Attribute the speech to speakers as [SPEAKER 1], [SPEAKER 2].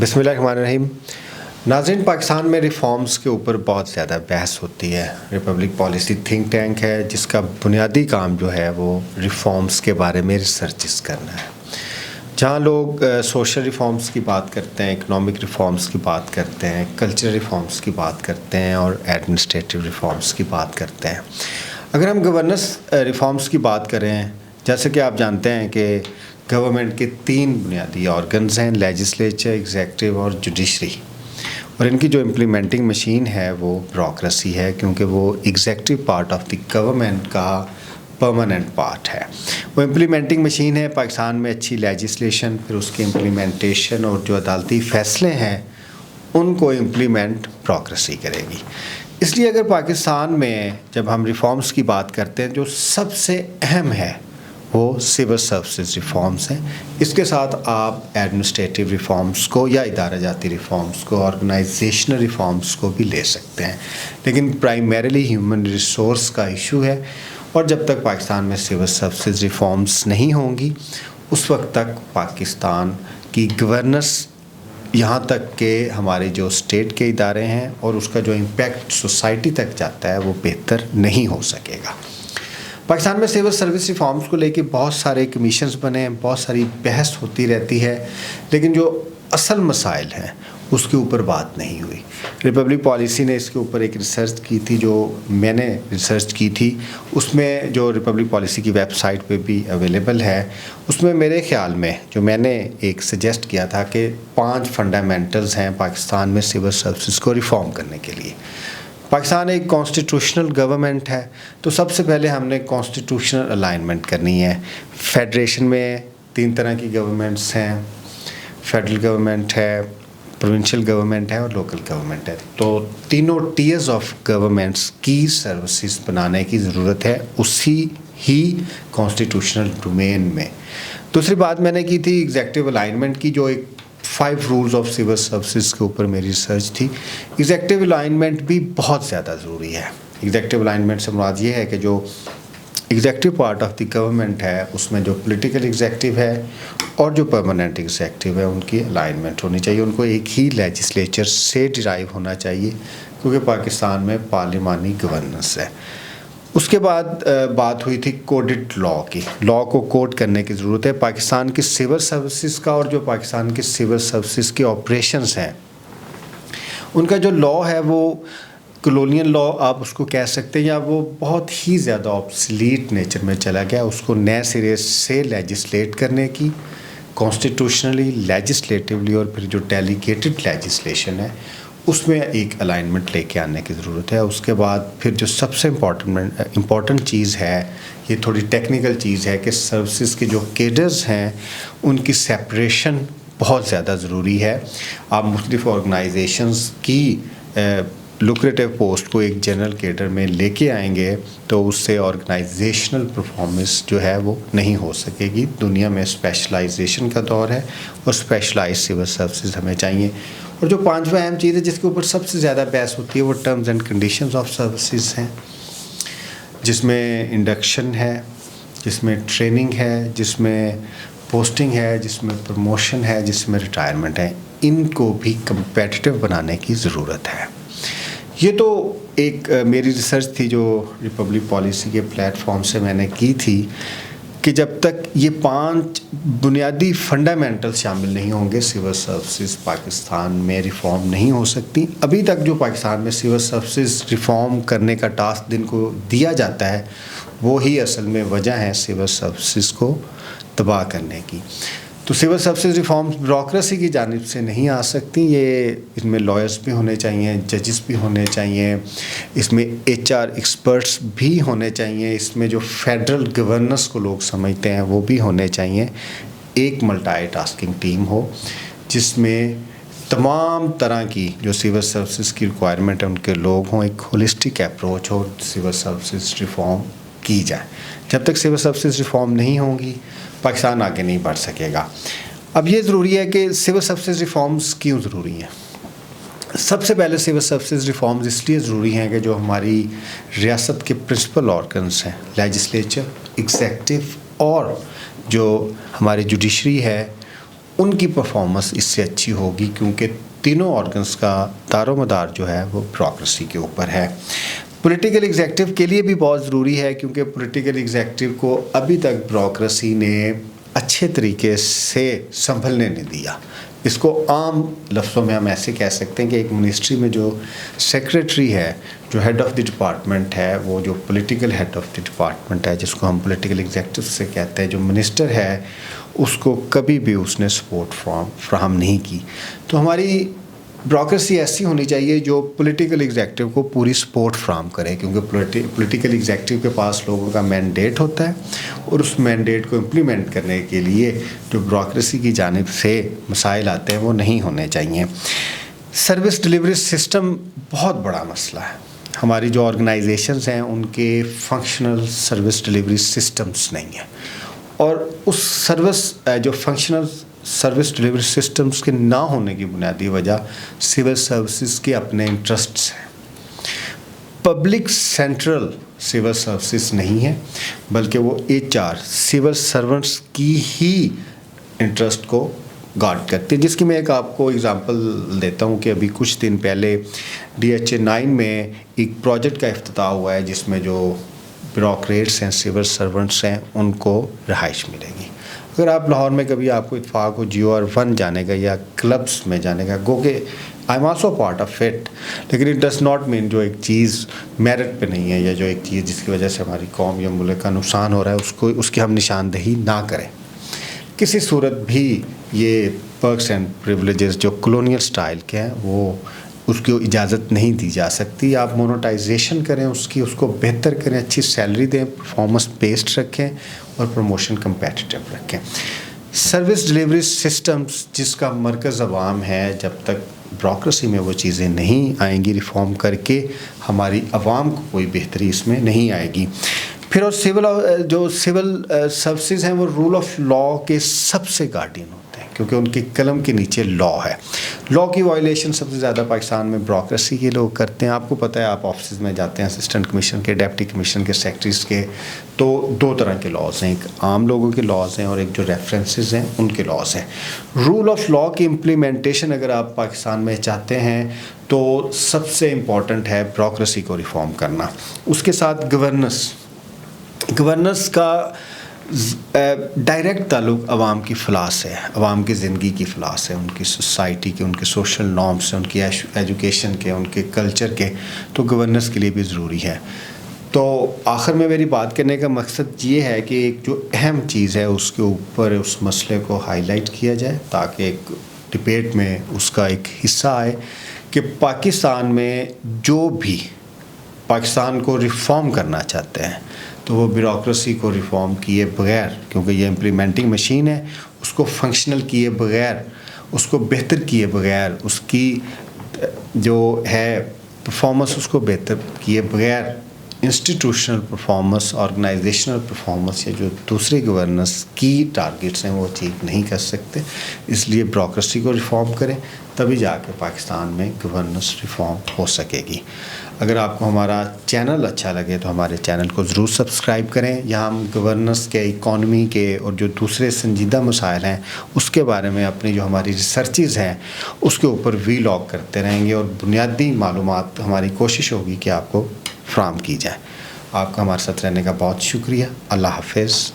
[SPEAKER 1] بسم اللہ الرحمن الرحیم۔ ناظرین، پاکستان میں ریفارمز کے اوپر بہت زیادہ بحث ہوتی ہے۔ ریپبلک پالیسی تھنک ٹینک ہے جس کا بنیادی کام جو ہے وہ ریفارمز کے بارے میں ریسرچز کرنا ہے۔ جہاں لوگ سوشل ریفارمز کی بات کرتے ہیں، اکنامک ریفارمز کی بات کرتے ہیں، کلچرل ریفارمز کی بات کرتے ہیں اور ایڈمنسٹریٹو ریفارمز کی بات کرتے ہیں۔ اگر ہم گورننس ریفارمز کی بات کریں، جیسے کہ آپ جانتے ہیں کہ گورنمنٹ کے 3 بنیادی آرگنز ہیں، لیجسلیچر، ایگزیکٹو اور جوڈیشری، اور ان کی جو امپلیمنٹنگ مشین ہے وہ بیوروکریسی ہے، کیونکہ وہ executive part of the government کا پرماننٹ پارٹ ہے۔ وہ امپلیمنٹنگ مشین ہے۔ پاکستان میں اچھی لیجسلیشن، پھر اس کی امپلیمنٹیشن اور جو عدالتی فیصلے ہیں ان کو امپلیمنٹ بیوروکریسی کرے گی۔ اس لیے اگر پاکستان میں جب ہم ریفارمز کی بات کرتے ہیں، جو سب سے اہم ہے وہ سول سروسز ریفارمز ہیں۔ اس کے ساتھ آپ ایڈمنسٹریٹو ریفارمز کو یا ادارہ جاتی ریفارمز کو، آرگنائزیشنل ریفارمز کو بھی لے سکتے ہیں، لیکن پرائمریلی ہیومن ریسورس کا ایشو ہے، اور جب تک پاکستان میں سول سروسز ریفارمز نہیں ہوں گی اس وقت تک پاکستان کی گورننس، یہاں تک کہ ہمارے جو اسٹیٹ کے ادارے ہیں اور اس کا جو امپیکٹ سوسائٹی تک جاتا ہے وہ بہتر نہیں ہو سکے گا۔ پاکستان میں سول سروس ریفارمز کو لے کے بہت سارے کمیشنز بنے ہیں، بہت ساری بحث ہوتی رہتی ہے، لیکن جو اصل مسائل ہیں اس کے اوپر بات نہیں ہوئی۔ ریپبلک پالیسی نے اس کے اوپر ایک ریسرچ کی تھی، جو میں نے ریسرچ کی تھی، اس میں جو ریپبلک پالیسی کی ویب سائٹ پہ بھی اویلیبل ہے، اس میں میرے خیال میں جو میں نے ایک سجیسٹ کیا تھا کہ 5 فنڈامنٹلز ہیں پاکستان میں سول سروسز کو ریفارم کرنے کے لیے۔ پاکستان ایک کانسٹیٹیوشنل گورنمنٹ ہے، تو سب سے پہلے ہم نے کانسٹیٹیوشنل الائنمنٹ کرنی ہے۔ فیڈریشن میں 3 طرح کی گورنمنٹس ہیں، فیڈرل گورنمنٹ ہے، پروونشل گورنمنٹ ہے اور لوکل گورنمنٹ ہے، تو تینوں ٹیئرز آف گورنمنٹس کی سروسز بنانے کی ضرورت ہے اسی ہی کانسٹیٹیوشنل ڈومین میں۔ دوسری بات میں نے کی تھی ایگزیکٹو الائنمنٹ کی، جو ایک 5 رولز آف سول سروسز کے اوپر میری ریسرچ تھی۔ ایگزیکٹو الائنمنٹ بھی بہت زیادہ ضروری ہے۔ ایگزیکٹو الائنمنٹ سے مراد یہ ہے کہ جو executive part of the government ہے اس میں جو پولیٹیکل ایگزیکٹو ہے اور جو پرماننٹ ایگزیکٹو ہے ان کی الائنمنٹ ہونی چاہیے، ان کو ایک ہی لیجسلیچر سے ڈرائیو ہونا چاہیے، کیونکہ پاکستان میں پارلیمانی گورننس ہے۔ اس کے بعد بات ہوئی تھی کوڈڈ لاء کی۔ لاء کو کوڈ کرنے کی ضرورت ہے۔ پاکستان کی سول سروسز کا اور جو پاکستان کی سول سروسز کے آپریشنز ہیں ان کا جو لاء ہے وہ کلونیل لاء آپ اس کو کہہ سکتے ہیں، یا وہ بہت ہی زیادہ آبسلیٹ نیچر میں چلا گیا۔ اس کو نئے سرے سے لیجسلیٹ کرنے کی، کانسٹیٹیوشنلی، لیجسلیٹولی، اور پھر جو ڈیلیگیٹڈ لیجسلیشن ہے اس میں ایک الائنمنٹ لے کے آنے کی ضرورت ہے۔ اس کے بعد پھر جو سب سے امپورٹنٹ چیز ہے، یہ تھوڑی ٹیکنیکل چیز ہے، کہ سروسز کے جو کیڈرز ہیں ان کی سیپریشن بہت زیادہ ضروری ہے۔ آپ مختلف آرگنائزیشنز کی لوکریٹو پوسٹ کو ایک جنرل کیڈر میں لے کے آئیں گے تو اس سے آرگنائزیشنل پرفارمنس جو ہے وہ نہیں ہو سکے گی۔ دنیا میں اسپیشلائزیشن کا دور ہے اور اسپیشلائز سول سروسز ہمیں چاہیے۔ اور جو 5واں اہم چیز ہے جس کے اوپر سب سے زیادہ بحث ہوتی ہے وہ terms and conditions of services ہیں، جس میں انڈکشن ہے، جس میں ٹریننگ ہے، جس میں پوسٹنگ ہے، جس میں پروموشن ہے، جس میں ریٹائرمنٹ ہے۔ ان کو بھی کمپیٹیٹو بنانے کی ضرورت ہے۔ یہ تو ایک میری ریسرچ تھی جو ریپبلک پالیسی کے پلیٹ فارم سے میں نے کی تھی، کہ جب تک یہ 5 بنیادی فنڈامنٹل شامل نہیں ہوں گے سول سروسز پاکستان میں ریفارم نہیں ہو سکتی۔ ابھی تک جو پاکستان میں سول سروسز ریفارم کرنے کا ٹاسک جن کو دیا جاتا ہے وہی اصل میں وجہ ہے سول سروسز کو تباہ کرنے کی۔ تو سول سروسز ریفارم بیوروکریسی کی جانب سے نہیں آ سکتی، یہ اس میں لائرز بھی ہونے چاہیے، ججز بھی ہونے چاہیے، اس میں HR ایکسپرٹس بھی ہونے چاہیے، اس میں جو فیڈرل گورننس کو لوگ سمجھتے ہیں وہ بھی ہونے چاہیے۔ ایک ملٹی ٹاسکنگ ٹیم ہو جس میں تمام طرح کی جو سول سروسز کی ریکوائرمنٹ ہے ان کے لوگ ہوں، ایک ہولسٹک اپروچ ہو، سول سروسز ریفارم کی جائے۔ جب تک سول سروسز ریفارم نہیں ہوں گی پاکستان آگے نہیں بڑھ سکے گا۔ اب یہ ضروری ہے کہ سول سروسز ریفارمز کیوں ضروری ہیں؟ سب سے پہلے سول سروسز ریفارمز اس لیے ضروری ہیں کہ جو ہماری ریاست کے پرنسپل آرگنز ہیں، لیجسلیچر، ایگزیکٹو اور جو ہماری جوڈیشری ہے، ان کی پرفارمنس اس سے اچھی ہوگی، کیونکہ تینوں آرگنس کا دار و مدار جو ہے وہ بیوروکریسی کے اوپر ہے۔ پولیٹیکل ایگزیکٹو کے لیے بھی بہت ضروری ہے، کیونکہ پولیٹیکل ایگزیکٹو کو ابھی تک بیوروکریسی نے اچھے طریقے سے سنبھلنے نہیں دیا۔ اس کو عام لفظوں میں ہم ایسے کہہ سکتے ہیں کہ ایک منسٹری میں جو سیکریٹری ہے، جو ہیڈ آف دی ڈپارٹمنٹ ہے، وہ جو political head of the department ہے، جس کو ہم پولیٹیکل ایگزیکٹو سے کہتے ہیں، جو منسٹر ہے، اس کو کبھی بھی اس نے سپورٹ فراہم نہیں کی۔ تو ہماری بیوروکریسی ایسی ہونی چاہیے جو پولیٹیکل ایگزیکٹو کو پوری سپورٹ فراہم کرے، کیونکہ پولیٹیکل ایگزیکٹو کے پاس لوگوں کا مینڈیٹ ہوتا ہے، اور اس مینڈیٹ کو امپلیمنٹ کرنے کے لیے جو بیوروکریسی کی جانب سے مسائل آتے ہیں وہ نہیں ہونے چاہیے۔ سروس ڈلیوری سسٹم بہت بڑا مسئلہ ہے۔ ہماری جو آرگنائزیشنز ہیں ان کے فنکشنل سروس ڈلیوری سسٹمز نہیں ہیں، اور اس جو فنکشنل سروس ڈلیوری سسٹمز کے نہ ہونے کی بنیادی وجہ سول سروسز کے اپنے انٹرسٹس ہیں۔ پبلک سینٹرل سول سروسز نہیں ہے، بلکہ وہ HR سول سرونٹس کی ہی انٹرسٹ کو گارڈ کرتی ہے، جس کی میں ایک آپ کو اگزامپل دیتا ہوں کہ ابھی کچھ دن پہلے DHA 9 میں ایک پروجیکٹ کا افتتاح ہوا ہے، جس میں جو بیوروکریٹس ہیں، سول سرونٹس ہیں، ان کو رہائش ملے گی۔ اگر آپ لاہور میں کبھی آپ کو اتفاق ہو GOR1 جانے کا یا کلبس میں جانے کا، گو کہ I am also part of it, لیکن اٹ ڈز ناٹ مین جو ایک چیز میرٹ پہ نہیں ہے، یا جو ایک چیز جس کی وجہ سے ہماری قوم یا ملک کا نقصان ہو رہا ہے، اس کی ہم نشاندہی نہ کریں۔ کسی صورت بھی یہ پرکس اینڈ پریولیجز جو کلونیل سٹائل کے ہیں، وہ اس کی اجازت نہیں دی جا سکتی۔ آپ مونوٹائزیشن کریں اس کو بہتر کریں، اچھی سیلری دیں، پرفارمنس بیسڈ رکھیں، اور پروموشن کمپیٹیٹیو رکھیں۔ سروس ڈلیوری سسٹمز جس کا مرکز عوام ہے، جب تک بیوروکریسی میں وہ چیزیں نہیں آئیں گی ریفارم کر کے، ہماری عوام کو کوئی بہتری اس میں نہیں آئے گی۔ پھر اور سول سروسز ہیں، وہ رول آف لا کے سب سے گارڈین ہوتے ہیں، کیونکہ ان کی قلم کے نیچے لا ہے۔ لا کی وائلیشن سب سے زیادہ پاکستان میں بیوروکریسی کے لوگ کرتے ہیں۔ آپ کو پتہ ہے، آپ آفسز میں جاتے ہیں، اسسٹنٹ کمیشن کے، ڈپٹی کمیشن کے، سیکٹریز کے، تو دو طرح کے لاز ہیں، ایک عام لوگوں کے لاز ہیں اور ایک جو ریفرنسز ہیں ان کے لاز ہیں۔ رول آف لا کی امپلیمنٹیشن اگر آپ پاکستان میں چاہتے ہیں تو سب سے امپورٹنٹ ہے بیوروکریسی کو ریفارم کرنا۔ اس کے ساتھ گورننس کا ڈائریکٹ تعلق عوام کی فلاح سے ہے، عوام کی زندگی کی فلاح سے، ان کی سوسائٹی کے، ان کے سوشل نارم سے، ان کی ایجوکیشن کے، ان کے کلچر کے، تو گورننس کے لیے بھی ضروری ہے۔ تو آخر میں میری بات کرنے کا مقصد یہ ہے کہ ایک جو اہم چیز ہے اس کے اوپر اس مسئلے کو ہائی لائٹ کیا جائے، تاکہ ایک ڈبیٹ میں اس کا ایک حصہ آئے کہ پاکستان میں جو بھی پاکستان کو ریفارم کرنا چاہتے ہیں تو وہ بیوروکریسی کو ریفارم کیے بغیر، کیونکہ یہ امپلیمنٹنگ مشین ہے، اس کو فنکشنل کیے بغیر، اس کو بہتر کیے بغیر، اس کی جو ہے پرفارمنس اس کو بہتر کیے بغیر، انسٹیٹیوشنل پرفارمنس، آرگنائزیشنل پرفارمنس یا جو دوسری گورننس کی ٹارگیٹس ہیں وہ اچیو نہیں کر سکتے۔ اس لیے بیوروکریسی کو ریفارم کریں، تبھی جا کے پاکستان میں گورننس ریفارم ہو سکے گی۔ اگر آپ کو ہمارا چینل اچھا لگے تو ہمارے چینل کو ضرور سبسکرائب کریں۔ یہاں ہم گورننس کے، اکانومی کے اور جو دوسرے سنجیدہ مسائل ہیں اس کے بارے میں اپنی جو ہماری ریسرچز ہیں اس کے اوپر ویلاگ کرتے رہیں گے، اور بنیادی معلومات ہماری کوشش ہوگی کہ آپ کو فراہم کی جائے۔ آپ کا ہمارے ساتھ رہنے کا بہت شکریہ۔ اللہ حافظ۔